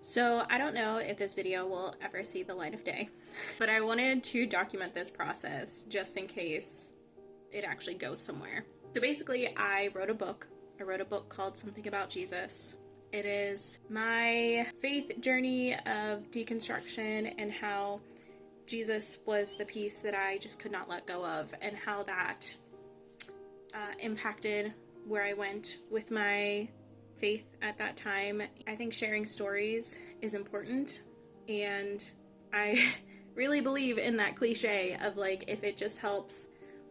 So I don't know if this video will ever see the light of day, but I wanted to document this process just in case it actually goes somewhere. So basically, I wrote a book. I wrote a book called Something About Jesus. It is my faith journey of deconstruction and how Jesus was the piece that I just could not let go of, and how that impacted where I went with my faith at that time. I think sharing stories is important, and I really believe in that cliche of like, if it just helps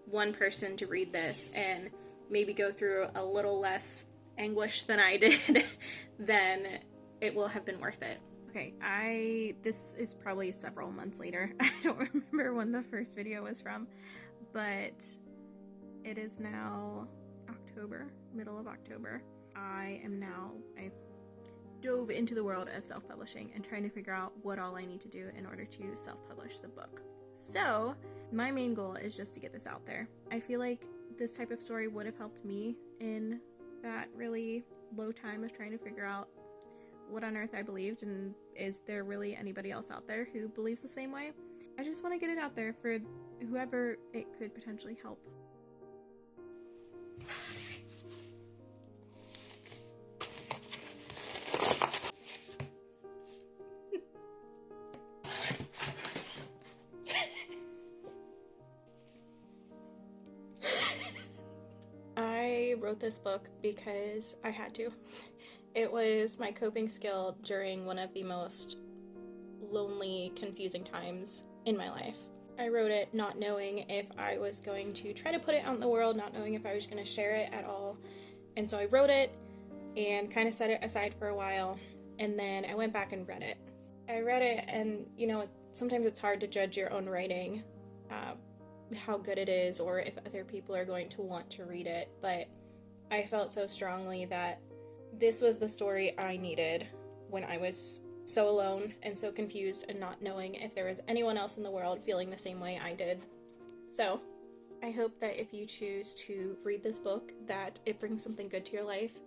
one person to read this and maybe go through a little less anguish than I did, then it will have been worth it. Okay, this is probably several months later. I don't remember when the first video was from, but it is now October, middle of October. I dove into the world of self-publishing and trying to figure out what all I need to do in order to self-publish the book. So my main goal is just to get this out there. I feel like this type of story would have helped me in that really low time of trying to figure out what on earth I believed, and is there really anybody else out there who believes the same way? I just want to get it out there for whoever it could potentially help. I wrote this book because I had to. It was my coping skill during one of the most lonely, confusing times in my life. I wrote it not knowing if I was going to try to put it out in the world, not knowing if I was going to share it at all. And so I wrote it and kind of set it aside for a while, and then I went back and read it. I read it, and sometimes it's hard to judge your own writing, how good it is, or if other people are going to want to read it, but I felt so strongly that this was the story I needed when I was so alone and so confused and not knowing if there was anyone else in the world feeling the same way I did. So I hope that if you choose to read this book, that it brings something good to your life.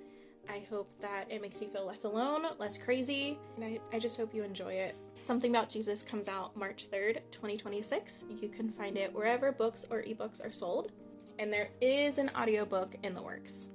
I hope that it makes you feel less alone, less crazy, and I just hope you enjoy it. Something About Jesus comes out March 3rd, 2026. You can find it wherever books or ebooks are sold, and there is an audiobook in the works.